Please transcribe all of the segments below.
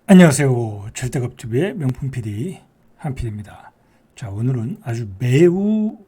안녕하세요. 절대값TV의 명품 PD 한PD입니다. 자, 오늘은 아주 매우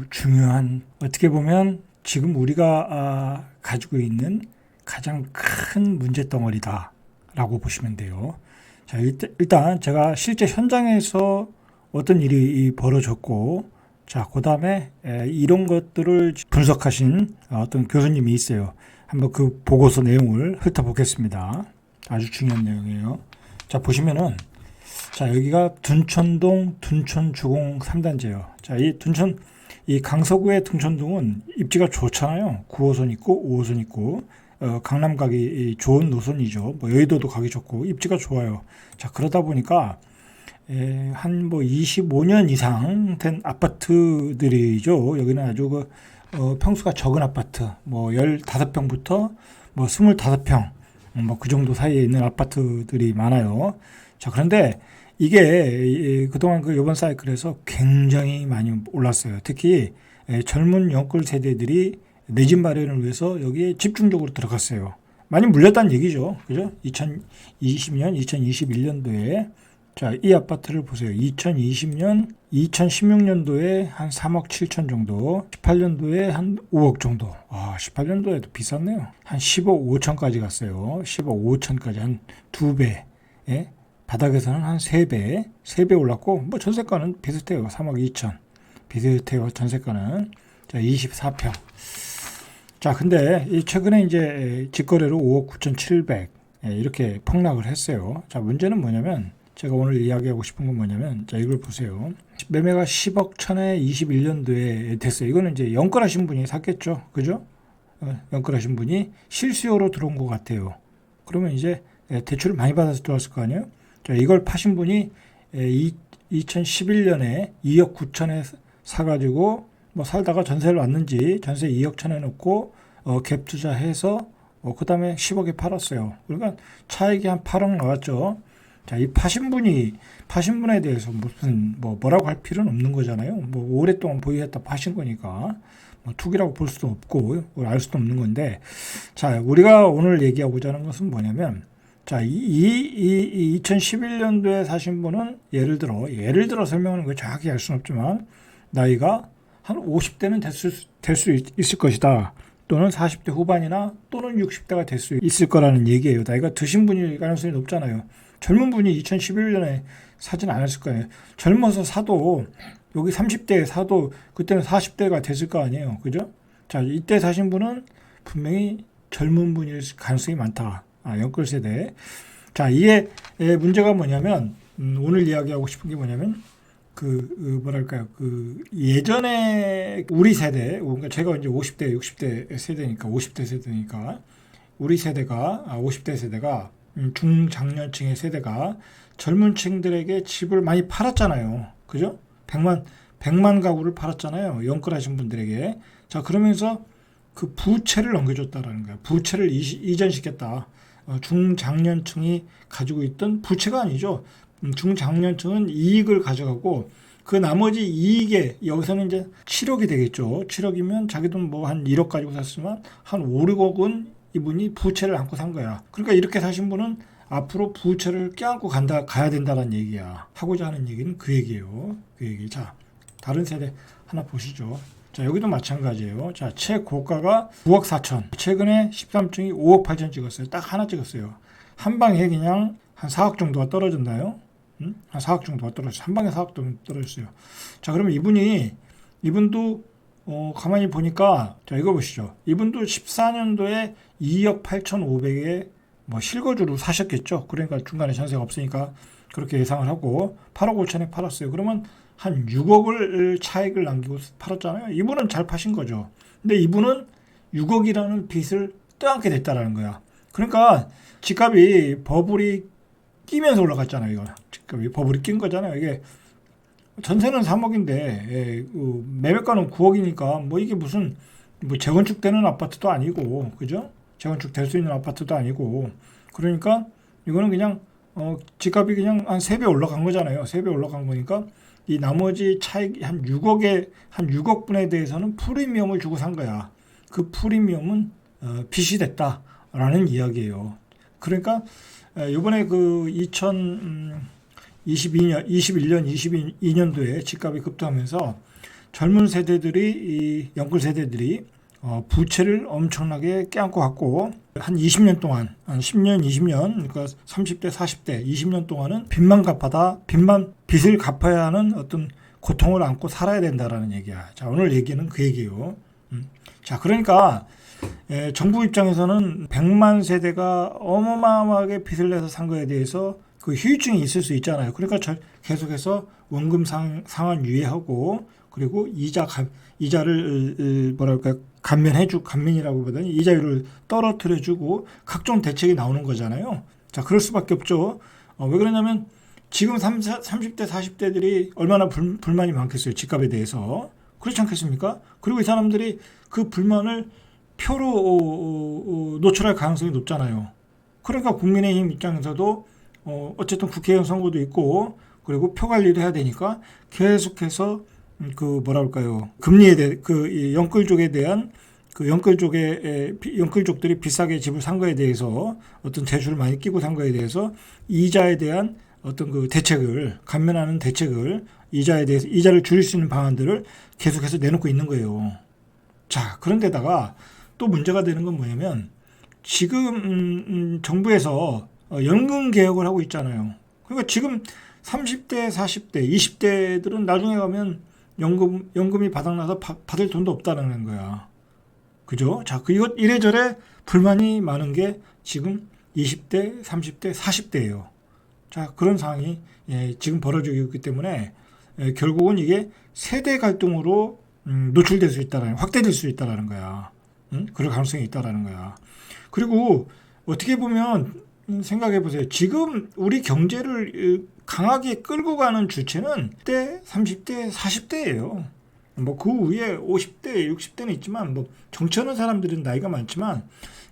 중요한, 어떻게 보면 지금 우리가 가지고 있는 가장 큰 문제덩어리다 라고 보시면 돼요. 자, 일단 제가 실제 현장에서 어떤 일이 벌어졌고, 자, 그 다음에 이런 것들을 분석하신 어떤 교수님이 있어요. 한번 그 보고서 내용을 훑어보겠습니다. 아주 중요한 내용이에요. 자, 보시면은, 자, 여기가 둔천동 둔천주공 3단지예요. 자, 이 강서구의 둔천동은 입지가 좋잖아요. 9호선 있고 5호선 있고, 강남 가기 좋은 노선이죠. 뭐 여의도도 가기 좋고 입지가 좋아요. 자, 그러다 보니까 한 뭐 25년 이상 된 아파트들이죠. 여기는 아주 평수가 적은 아파트, 뭐 15평부터 뭐 25평, 뭐 그 정도 사이에 있는 아파트들이 많아요. 자, 그런데 이게 그동안 그 이번 사이클에서 굉장히 많이 올랐어요. 특히 젊은 영끌 세대들이 내 집 마련을 위해서 여기에 집중적으로 들어갔어요. 많이 물렸다는 얘기죠. 그죠? 2020년, 2021년도에 자, 이 아파트를 보세요. 2020년, 2016년도에 한 3억 7천 정도, 18년도에 한 5억 정도. 18년도에도 비쌌네요. 한 10억 5천까지 갔어요. 10억 5천까지 한 2배. 예? 바닥에서는 한 3배, 3배 올랐고, 뭐 전세가는 비슷해요. 3억 2천. 비슷해요. 전세가는. 자, 24평. 자, 근데 최근에 이제 직거래로 5억 9천7백 이렇게 폭락을 했어요. 자, 문제는 뭐냐면, 제가 오늘 이야기하고 싶은 건 뭐냐면, 자, 이걸 보세요. 매매가 10억 천에 21년도에 됐어요. 이거는 이제 연끌하신 분이 샀겠죠. 그죠? 연끌하신 분이 실수요로 들어온 것 같아요. 그러면 이제 대출을 많이 받아서 들어왔을 거 아니에요? 자, 이걸 파신 분이 2011년에 2억 9천에 사가지고 뭐 살다가 전세를 왔는지 전세 2억 천에 놓고 갭 투자해서 그 다음에 10억에 팔았어요. 그러니까 차익이 한 8억 나왔죠. 자, 이 파신 분에 대해서 무슨 뭐라고 할 필요는 없는 거잖아요. 뭐 오랫동안 보유했다 파신 거니까 뭐 투기라고 볼 수도 없고 알 수도 없는 건데, 자, 우리가 오늘 얘기하고자 하는 것은 뭐냐면, 자, 이 2011년도에 사신 분은 예를 들어 설명하는 거 정확히 알 수는 없지만 나이가 한 50대는 될 수 있을 것이다. 또는 40대 후반이나 또는 60대가 될 수 있을 거라는 얘기예요. 나이가 드신 분일 가능성이 높잖아요. 젊은 분이 2011년에 사진 않았을 거예요. 젊어서 사도 여기 30대에 사도 그때는 40대가 됐을 거 아니에요. 그죠? 자, 이때 사신 분은 분명히 젊은 분일 가능성이 많다. 연끌 세대. 자, 이게 문제가 뭐냐면 오늘 이야기하고 싶은 게 뭐냐면 뭐랄까요? 예전에 우리 세대, 그러니까 제가 이제 50대, 60대 세대니까 50대 세대니까 우리 세대가 50대 세대가 중장년층의 세대가 젊은 층들에게 집을 많이 팔았잖아요. 그죠? 100만 가구를 팔았잖아요. 연끌하신 분들에게. 자, 그러면서 그 부채를 넘겨줬다라는 거야. 부채를 이전시켰다. 중장년층이 가지고 있던 부채가 아니죠. 중장년층은 이익을 가져가고 그 나머지 이익에 여기서는 이제 7억이 되겠죠. 7억이면 자기 돈 뭐 한 1억 가지고 샀으면 한 5, 6억은 이분이 부채를 안고 산 거야. 그러니까 이렇게 사신 분은 앞으로 부채를 껴안고 가야 된다는 얘기야. 하고자 하는 얘기는 그 얘기예요. 그 얘기. 자, 다른 세대 하나 보시죠. 자, 여기도 마찬가지예요. 자, 최고가가 9억 4천. 최근에 13층이 5억 8천 찍었어요. 딱 하나 찍었어요. 한 방에 그냥 한 4억 정도가 떨어졌나요? 한 4억 정도가 떨어졌어요. 한 방에 4억 정도 떨어졌어요. 자, 그러면 이분도 가만히 보니까, 자, 이거 보시죠. 이분도 14년도에 2억 8,500에 뭐 실거주로 사셨겠죠. 그러니까 중간에 전세가 없으니까 그렇게 예상을 하고 8억 5천에 팔았어요. 그러면 한 6억을 차익을 남기고 팔았잖아요. 이분은 잘 파신 거죠. 근데 이분은 6억이라는 빚을 떠안게 됐다라는 거야. 그러니까 집값이 버블이 끼면서 올라갔잖아요. 이거 집값이 버블이 낀 거잖아요. 이게 전세는 3억인데 매매가는 9억이니까 뭐 이게 무슨 뭐 재건축되는 아파트도 아니고, 그죠? 재건축될 수 있는 아파트도 아니고, 그러니까 이거는 그냥 집값이 그냥 한 3배 올라간 거잖아요. 3배 올라간 거니까 이 나머지 차익 한 6억 분에 대해서는 프리미엄을 주고 산 거야. 그 프리미엄은 빚이 됐다라는 이야기예요. 그러니까 이번에 그 2022년, 21년, 22년도에 집값이 급등하면서 젊은 세대들이, 이 연끌 세대들이 부채를 엄청나게 껴안고 갔고, 한 20년 동안, 한 10년, 20년, 그러니까 30대, 40대, 20년 동안은 빚을 갚아야 하는 어떤 고통을 안고 살아야 된다라는 얘기야. 자, 오늘 얘기는 그 얘기예요. 자, 그러니까 정부 입장에서는 100만 세대가 어마어마하게 빚을 내서 산 거에 대해서 그 후유증이 있을 수 있잖아요. 그러니까 계속해서 원금 상환 유예하고, 그리고 이자를 뭐랄까 감면이라고 보다니 이자율을 떨어뜨려주고 각종 대책이 나오는 거잖아요. 자, 그럴 수밖에 없죠. 왜 그러냐면 지금 30대, 40대들이 얼마나 불만이 많겠어요. 집값에 대해서. 그렇지 않겠습니까? 그리고 이 사람들이 그 불만을 표로 노출할 가능성이 높잖아요. 그러니까 국민의힘 입장에서도 어쨌든 국회의원 선거도 있고, 그리고 표 관리도 해야 되니까 계속해서 그 뭐랄까요, 금리에 대해 그 연끌족에 대한 그 연끌족들이 비싸게 집을 산 거에 대해서 어떤 대출을 많이 끼고 산 거에 대해서 이자에 대한 어떤 그 대책을 감면하는 대책을 이자에 대해서 이자를 줄일 수 있는 방안들을 계속해서 내놓고 있는 거예요. 자, 그런데다가 또 문제가 되는 건 뭐냐면 지금 정부에서 연금 개혁을 하고 있잖아요. 그러니까 지금 30대, 40대, 20대들은 나중에 가면 연금이 바닥나서 받을 돈도 없다는 거야. 그죠? 자, 이것 이래저래 불만이 많은 게 지금 20대, 30대, 40대예요. 자, 그런 상황이 지금 벌어지고 있기 때문에 결국은 이게 세대 갈등으로 노출될 수 있다라는, 확대될 수 있다라는 거야. 그럴 가능성이 있다라는 거야. 그리고 어떻게 보면 생각해 보세요. 지금 우리 경제를 강하게 끌고 가는 주체는 10대, 30대, 40대예요. 뭐 그 위에 50대, 60대는 있지만 뭐 정치하는 사람들은 나이가 많지만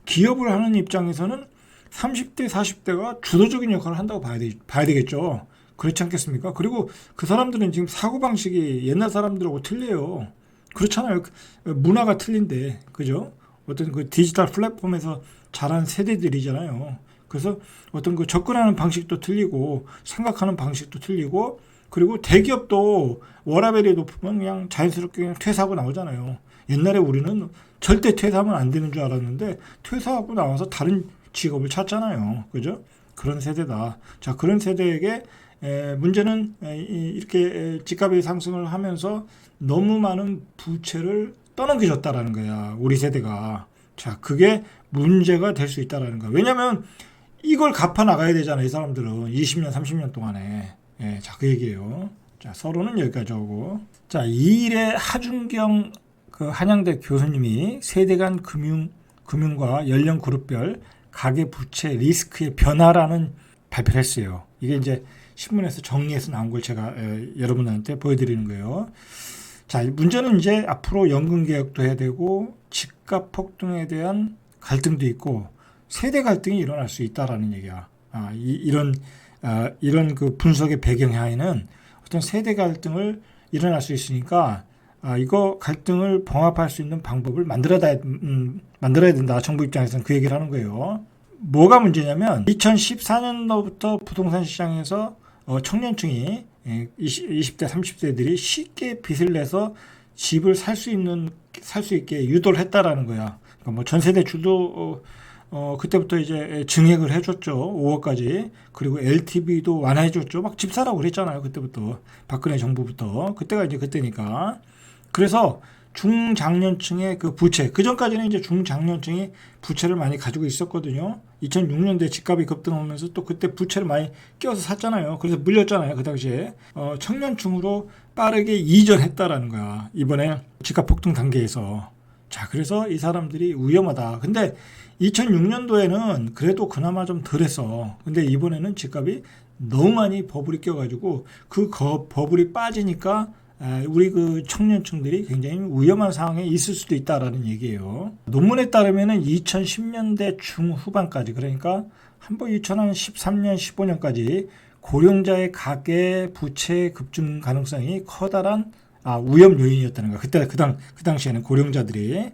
기업을 하는 입장에서는 30대, 40대가 주도적인 역할을 한다고 봐야 되겠죠. 그렇지 않겠습니까? 그리고 그 사람들은 지금 사고방식이 옛날 사람들하고 틀려요. 그렇잖아요. 문화가 틀린데, 그죠? 어떤 그 디지털 플랫폼에서 자란 세대들이잖아요. 그래서 어떤 그 접근하는 방식도 틀리고, 생각하는 방식도 틀리고, 그리고 대기업도 워라밸이 높으면 그냥 자연스럽게 그냥 퇴사하고 나오잖아요. 옛날에 우리는 절대 퇴사하면 안 되는 줄 알았는데, 퇴사하고 나와서 다른 직업을 찾잖아요. 그죠? 그런 세대다. 자, 그런 세대에게 문제는 이렇게 집값이 상승을 하면서 너무 많은 부채를 떠넘겨줬다라는 거야. 우리 세대가. 자, 그게 문제가 될 수 있다라는 거야. 왜냐면 이걸 갚아 나가야 되잖아요. 이 사람들은 20년, 30년 동안에. 자, 그 얘기예요. 자, 서론은 여기까지 하고. 자, 이일의 하준경 그 한양대 교수님이 세대 간 금융과 연령 그룹별 가계 부채 리스크의 변화라는 발표를 했어요. 이게 이제 신문에서 정리해서 나온 걸 제가 여러분한테 보여드리는 거예요. 자, 문제는 이제 앞으로 연금 개혁도 해야 되고 집값 폭등에 대한 갈등도 있고 세대 갈등이 일어날 수 있다라는 얘기야. 이런 그 분석의 배경하에는 어떤 세대 갈등을 일어날 수 있으니까 이거 갈등을 봉합할 수 있는 방법을 만들어야 된다. 정부 입장에서는 그 얘기를 하는 거예요. 뭐가 문제냐면 2014년도부터 부동산 시장에서 청년층이 20대, 30대들이 쉽게 빚을 내서 집을 살 수 있게 유도를 했다라는 거야. 그러니까 뭐 전세대출도 그때부터 이제 증액을 해줬죠. 5억까지. 그리고 LTV도 완화해줬죠. 막 집 사라고 그랬잖아요. 그때부터. 박근혜 정부부터. 그때가 이제 그때니까. 그래서 중장년층의 그 부채, 그 전까지는 이제 중장년층이 부채를 많이 가지고 있었거든요. 2006년도에 집값이 급등하면서 또 그때 부채를 많이 끼워서 샀잖아요. 그래서 물렸잖아요. 그 당시에. 청년층으로 빠르게 이전했다라는 거야. 이번에 집값 폭등 단계에서. 자, 그래서 이 사람들이 위험하다. 근데 2006년도에는 그래도 그나마 좀 덜했어. 근데 이번에는 집값이 너무 많이 버블이 껴가지고 그 버블이 빠지니까 우리 그 청년층들이 굉장히 위험한 상황에 있을 수도 있다라는 얘기예요. 논문에 따르면은 2010년대 중후반까지, 그러니까 한번 2013년, 15년까지 고령자의 가계 부채 급증 가능성이 커다란 위험 요인이었다는 거야. 그때 그 당시에는 고령자들이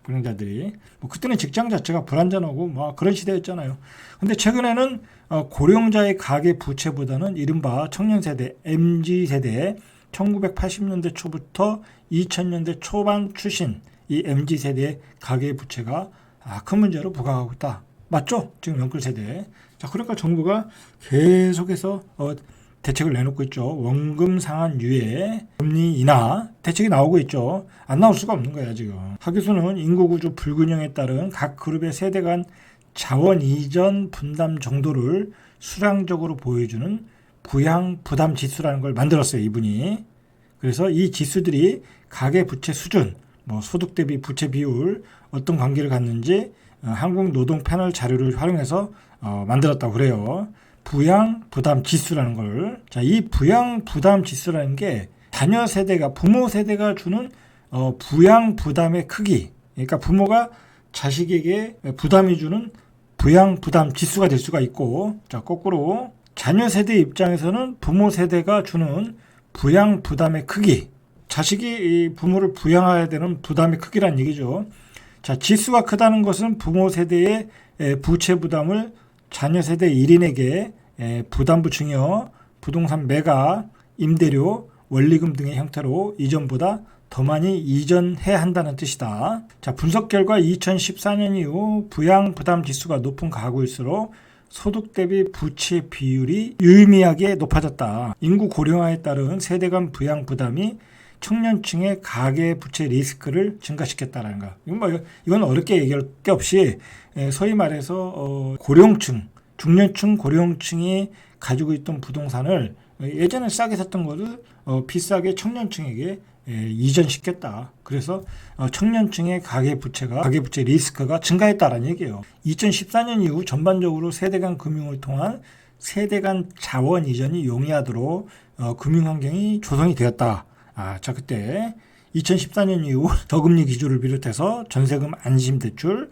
고령자들이. 뭐 그때는 직장 자체가 불안전하고 뭐 그런 시대였잖아요. 근데 최근에는 고령자의 가계 부채보다는 이른바 청년세대, MZ세대 1980년대 초부터 2000년대 초반 출신 이 MZ세대의 가계 부채가 큰 문제로 부각하고 있다. 맞죠? 지금 연끌세대. 자, 그러니까 정부가 계속해서 대책을 내놓고 있죠. 원금 상환 유예, 금리 인하 대책이 나오고 있죠. 안 나올 수가 없는 거야 지금. 하교수는 인구구조 불균형에 따른 각 그룹의 세대 간 자원 이전 분담 정도를 수량적으로 보여주는 부양 부담 지수라는 걸 만들었어요, 이분이. 그래서 이 지수들이 가계 부채 수준, 뭐 소득 대비 부채 비율 어떤 관계를 갖는지 한국 노동 패널 자료를 활용해서 만들었다고 그래요. 부양 부담 지수라는 걸. 자, 이 부양 부담 지수라는 게 자녀 세대가 부모 세대가 주는 부양 부담의 크기. 그러니까 부모가 자식에게 부담이 주는 부양 부담 지수가 될 수가 있고, 자, 거꾸로 자녀 세대 입장에서는 부모 세대가 주는 부양 부담의 크기. 자식이 이 부모를 부양해야 되는 부담의 크기란 얘기죠. 자, 지수가 크다는 것은 부모 세대의 부채 부담을 자녀 세대 1인에게 부담부 증여, 부동산 매각, 임대료, 원리금 등의 형태로 이전보다 더 많이 이전해야 한다는 뜻이다. 자, 분석 결과 2014년 이후 부양 부담 지수가 높은 가구일수록 소득 대비 부채 비율이 유의미하게 높아졌다. 인구 고령화에 따른 세대 간 부양 부담이 청년층의 가계 부채 리스크를 증가시켰다는 거. 이건 어렵게 얘기할 게 없이 소위 말해서 고령층, 중년층 고령층이 가지고 있던 부동산을 예전에 싸게 샀던 것을 비싸게 청년층에게 이전시켰다. 그래서 청년층의 가계 부채 리스크가 증가했다라는 얘기예요. 2014년 이후 전반적으로 세대 간 금융을 통한 세대 간 자원 이전이 용이하도록 금융 환경이 조성이 되었다. 자, 그때 2014년 이후 저금리 기조를 비롯해서 전세금 안심대출,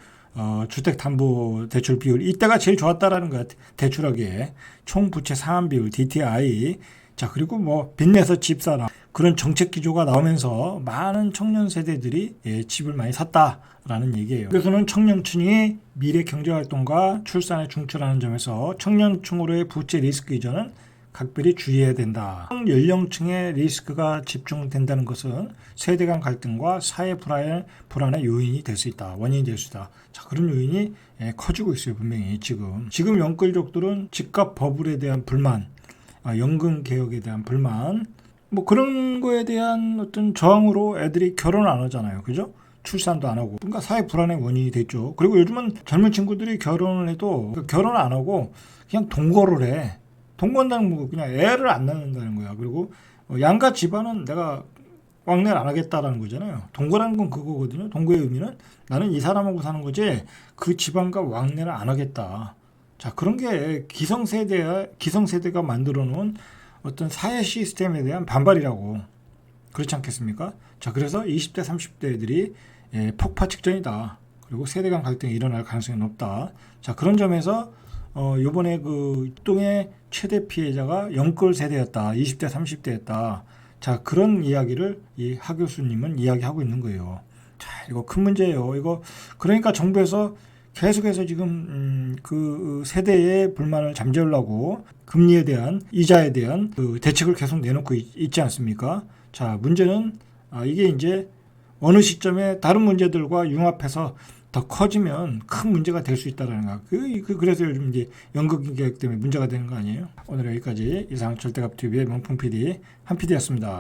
주택담보대출 비율 이때가 제일 좋았다라는 거야. 대출하기에 총부채 상환 비율 DTI. 자, 그리고 뭐 빚내서 집 사라 그런 정책 기조가 나오면서 많은 청년 세대들이 집을 많이 샀다라는 얘기예요. 그래서는 청년층이 미래 경제활동과 출산에 중출하는 점에서 청년층으로의 부채 리스크 이전은 각별히 주의해야 된다. 연령층의 리스크가 집중된다는 것은 세대 간 갈등과 사회 불안의 요인이 될 수 있다. 원인이 될 수 있다. 자, 그런 요인이 커지고 있어요. 분명히 지금 연끌족들은 집값 버블에 대한 불만, 연금 개혁에 대한 불만, 뭐 그런 거에 대한 어떤 저항으로 애들이 결혼을 안 하잖아요. 그죠? 출산도 안 하고. 그러니까 사회 불안의 원인이 됐죠. 그리고 요즘은 젊은 친구들이 결혼을 해도 결혼을 안 하고 그냥 동거를 해. 동거한다는 거 그냥 애를 안 낳는다는 거야. 그리고 양가 집안은 내가 왕래를 안 하겠다라는 거잖아요. 동거라는 건 그거거든요. 동거의 의미는 나는 이 사람하고 사는 거지 그 집안과 왕래를 안 하겠다. 자, 그런 게 기성세대가 만들어 놓은 어떤 사회 시스템에 대한 반발이라고. 그렇지 않겠습니까? 자, 그래서 20대 30대들이 폭파 직전이다. 그리고 세대 간 갈등이 일어날 가능성이 높다. 자, 그런 점에서 요번에 그 입동의 최대 피해자가 연끌 세대였다. 20대 30대였다. 자, 그런 이야기를 이 하 교수님은 이야기하고 있는 거예요. 자, 이거 큰 문제예요. 이거 그러니까 정부에서 계속해서 지금 그 세대의 불만을 잠재우려고 금리에 대한 이자에 대한 그 대책을 계속 내놓고 있지 않습니까? 자, 문제는 이게 이제 어느 시점에 다른 문제들과 융합해서 더 커지면 큰 문제가 될 수 있다는 거. 그래서 요즘 이제 연금 개혁 때문에 문제가 되는 거 아니에요? 오늘 여기까지 이상 절대값TV의 명품 PD 한 PD였습니다.